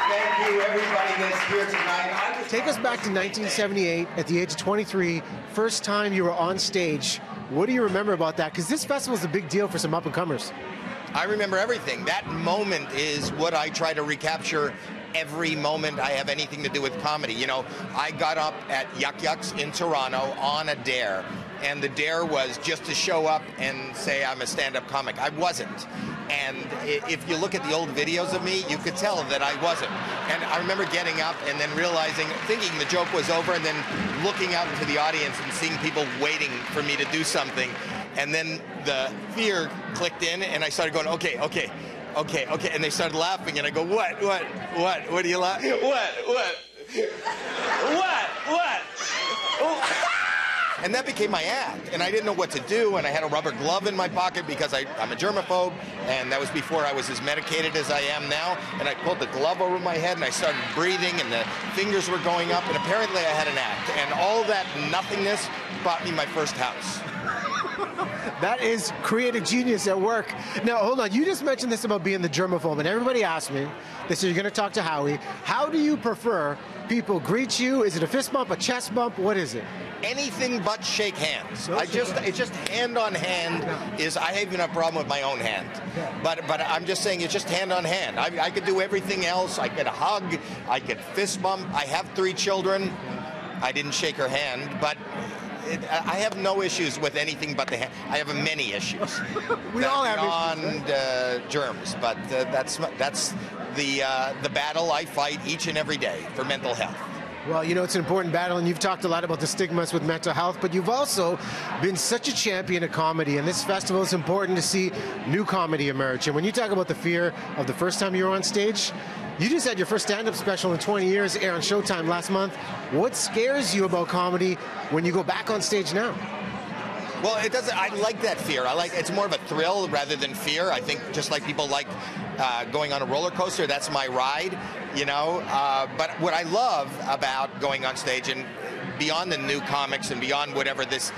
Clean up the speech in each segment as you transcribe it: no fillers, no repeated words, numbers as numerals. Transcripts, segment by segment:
Thank you, everybody that's here tonight. Take us back to 1978 at the age of 23, first time you were on stage. What do you remember about that? Because this festival is a big deal for some up-and-comers. I remember everything. That moment is what I try to recapture every moment I have anything to do with comedy. You know, I got up at Yuck Yucks in Toronto on a dare, and the dare was just to show up and say I'm a stand-up comic. I wasn't. And if you look at the old videos of me, you could tell that I wasn't. And I remember getting up and then realizing, thinking the joke was over, and then looking out into the audience and seeing people waiting for me to do something. And then the fear clicked in, and I started going, okay. And they started laughing, and I go, what do you laugh? What? And that became my act, and I didn't know what to do, and I had a rubber glove in my pocket because I'm a germaphobe, and that was before I was as medicated as I am now, and I pulled the glove over my head, and I started breathing, and the fingers were going up, and apparently I had an act, and all that nothingness bought me my first house. That is creative genius at work. Now, hold on. You just mentioned this about being the germaphobe, and everybody asked me, they said you're going to talk to Howie. How do you prefer people greet you? Is it a fist bump, a chest bump? What is it? Anything but shake hands. It's just hand on hand. I even have a problem with my own hand. But I'm just saying it's just hand on hand. I could do everything else. I could hug. I could fist bump. I have 3 children. I didn't shake her hand, but I have no issues with anything but the hand. I have many issues. We all have issues. Beyond germs, but that's the battle I fight each and every day for mental health. Well, you know, it's an important battle, and you've talked a lot about the stigmas with mental health, but you've also been such a champion of comedy, and this festival is important to see new comedy emerge. And when you talk about the fear of the first time you were on stage, you just had your first stand-up special in 20 years air on Showtime last month. What scares you about comedy when you go back on stage now? Well, it doesn't. I like that fear. It's more of a thrill rather than fear. I think just like people like going on a roller coaster, that's my ride, you know. But what I love about going on stage and beyond the new comics and beyond whatever this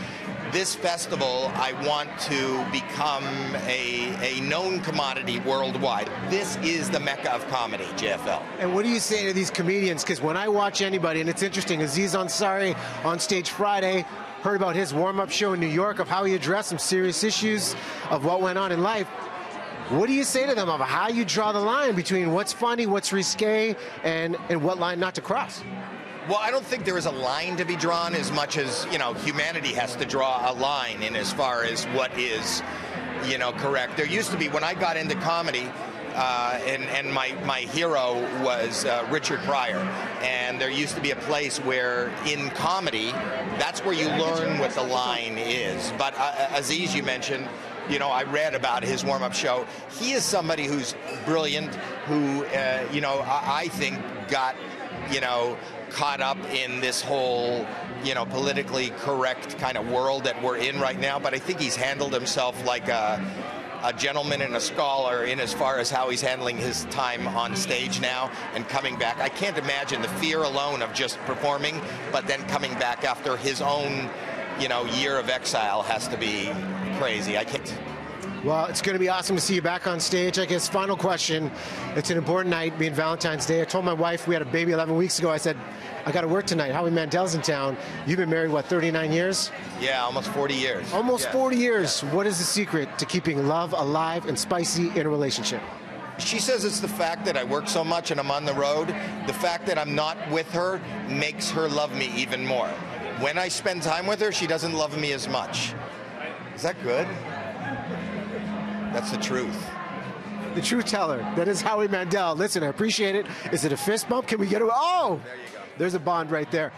festival, I want to become a known commodity worldwide. This is the mecca of comedy, JFL. And what do you say to these comedians? Because when I watch anybody, and it's interesting, Aziz Ansari on stage Friday, heard about his warm-up show in New York, of how he addressed some serious issues of what went on in life. What do you say to them about how you draw the line between what's funny, what's risque, and what line not to cross? Well, I don't think there is a line to be drawn as much as, you know, humanity has to draw a line in as far as what is, you know, correct. There used to be, when I got into comedy, and my hero was Richard Pryor, and there used to be a place where in comedy, that's where you learn what the line is. But Aziz, you mentioned, you know, I read about his warm-up show. He is somebody who's brilliant, who, you know, I think got, you know, caught up in this whole, you know, politically correct kind of world that we're in right now. But I think he's handled himself like a gentleman and a scholar in as far as how he's handling his time on stage now and coming back. I can't imagine the fear alone of just performing, but then coming back after his own, you know, year of exile has to be crazy. I can't. Well, it's going to be awesome to see you back on stage. I guess final question. It's an important night, being Valentine's Day. I told my wife, we had a baby 11 weeks ago, I said, I got to work tonight. Howie Mandel's in town. You've been married, what, 39 years? Yeah, almost 40 years. Almost 40 years. Yeah. What is the secret to keeping love alive and spicy in a relationship? She says it's the fact that I work so much and I'm on the road. The fact that I'm not with her makes her love me even more. When I spend time with her, she doesn't love me as much. Is that good? That's the truth. The truth teller. That is Howie Mandel. Listen, I appreciate it. Is it a fist bump? Can we get a... Oh! There you go. There's a bond right there.